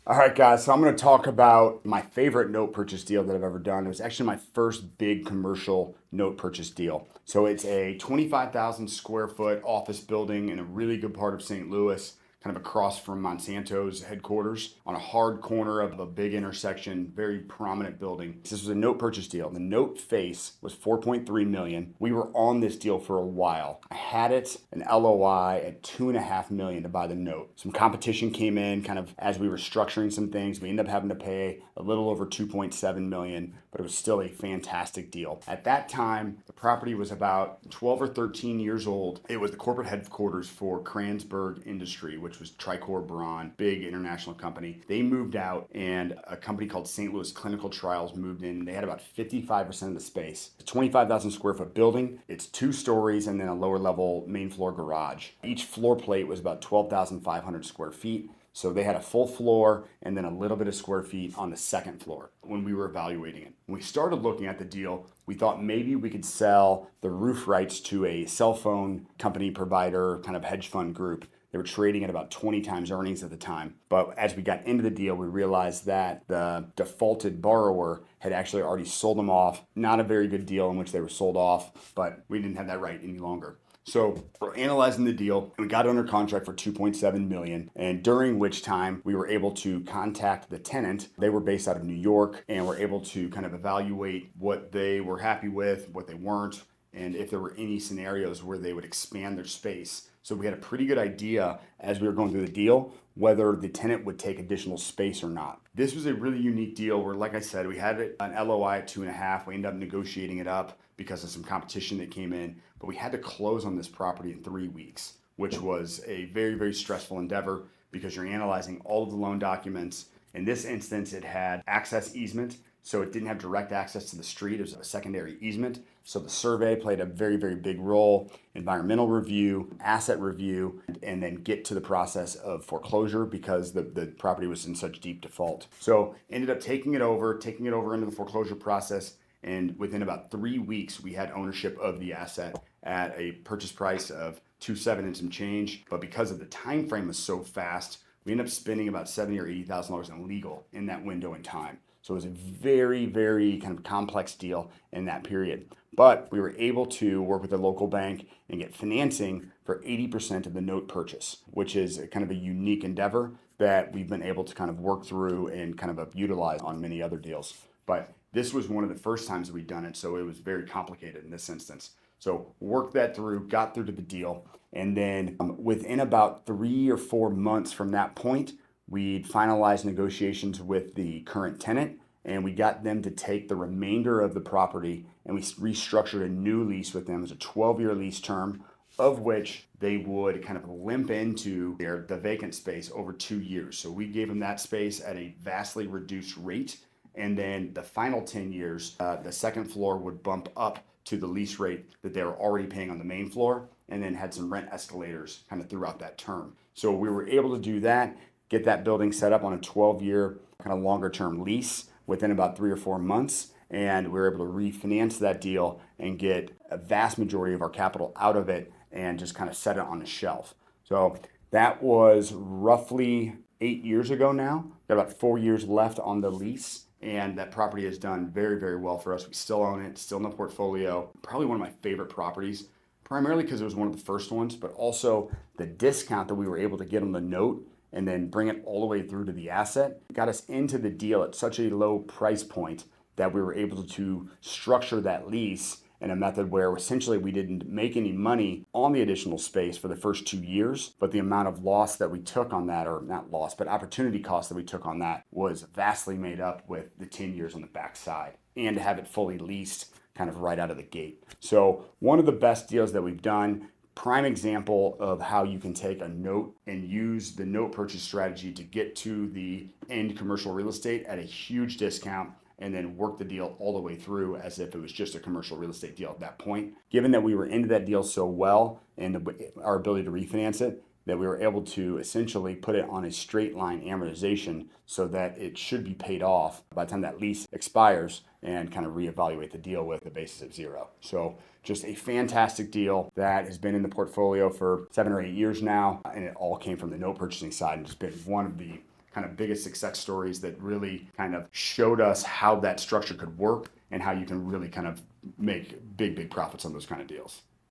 All right, guys. So I'm going to talk about my favorite note purchase deal that I've ever done. It was actually my first big commercial note purchase deal. So it's a 25,000 square foot office building in a really good part of St. Louis, kind of across from Monsanto's headquarters on a hard corner of a big intersection, very prominent building. This was a note purchase deal. The note face was 4.3 million. We were on this deal for a while. I had it an LOI at 2.5 million to buy the note. Some competition came in kind of as we were structuring some things. We ended up having to pay a little over 2.7 million, but it was still a fantastic deal. At that time, the property was about 12 or 13 years old. It was the corporate headquarters for Kranzberg Industry, which was Tricor Braun, big international company. They moved out and a company called St. Louis Clinical Trials moved in. They had about 55% of the space. It's a 25,000 square foot building. It's 2 stories and then a lower level main floor garage. Each floor plate was about 12,500 square feet. So they had a full floor and then a little bit of square feet on the second floor when we were evaluating it. When we started looking at the deal, we thought maybe we could sell the roof rights to a cell phone company provider, kind of hedge fund group. They were trading at about 20 times earnings at the time. But as we got into the deal, we realized that the defaulted borrower had actually already sold them off. Not a very good deal in which they were sold off, but we didn't have that right any longer. So we're analyzing the deal and we got under contract for 2.7 million. And during which time we were able to contact the tenant. They were based out of New York and were able to kind of evaluate what they were happy with, what they weren't, and if there were any scenarios where they would expand their space. So we had a pretty good idea as we were going through the deal whether the tenant would take additional space or not. This was a really unique deal where, like I said, we had an LOI at 2.5. We ended up negotiating it up because of some competition that came in, but we had to close on this property in 3 weeks, which was a very, very stressful endeavor because you're analyzing all of the loan documents. In this instance, it had access easement, so it didn't have direct access to the street. It was a secondary easement. So the survey played a very, very big role, environmental review, asset review, and then get to the process of foreclosure because the property was in such deep default. So ended up taking it over into the foreclosure process. And within about 3 weeks, we had ownership of the asset at a purchase price of 2.7 and some change. But because of the time frame was so fast, we ended up spending about $70,000 or $80,000 in legal in that window in time. So it was a very, very kind of complex deal in that period. But we were able to work with a local bank and get financing for 80% of the note purchase, which is kind of a unique endeavor that we've been able to kind of work through and kind of utilize on many other deals. But this was one of the first times that we'd done it, so it was very complicated in this instance. So worked that through, got through to the deal, and then within about 3 or 4 months from that point, we'd finalized negotiations with the current tenant, and we got them to take the remainder of the property, and we restructured a new lease with them as a 12-year lease term, of which they would kind of limp into the vacant space over 2 years. So we gave them that space at a vastly reduced rate. And then the final 10 years, the second floor would bump up to the lease rate that they were already paying on the main floor, and then had some rent escalators kind of throughout that term. So we were able to do that, get that building set up on a 12-year kind of longer term lease within about 3 or 4 months. And we were able to refinance that deal and get a vast majority of our capital out of it and just kind of set it on the shelf. So that was roughly 8 years ago now. Got about 4 years left on the lease. And that property has done very, very well for us. We still own it, still in the portfolio. Probably one of my favorite properties, primarily because it was one of the first ones, but also the discount that we were able to get on the note and then bring it all the way through to the asset got us into the deal at such a low price point that we were able to structure that lease in a method where essentially we didn't make any money on the additional space for the first 2 years, but the amount of loss that we took on that, or not loss, but opportunity cost that we took on that was vastly made up with the 10 years on the backside and to have it fully leased kind of right out of the gate. So one of the best deals that we've done, prime example of how you can take a note and use the note purchase strategy to get to the end commercial real estate at a huge discount and then work the deal all the way through as if it was just a commercial real estate deal at that point. Given that we were into that deal so well and our ability to refinance it, that we were able to essentially put it on a straight line amortization so that it should be paid off by the time that lease expires and kind of reevaluate the deal with a basis of zero. So just a fantastic deal that has been in the portfolio for 7 or 8 years now, and it all came from the note purchasing side and just been one of the kind of biggest success stories that really kind of showed us how that structure could work and how you can really kind of make big profits on those kind of deals.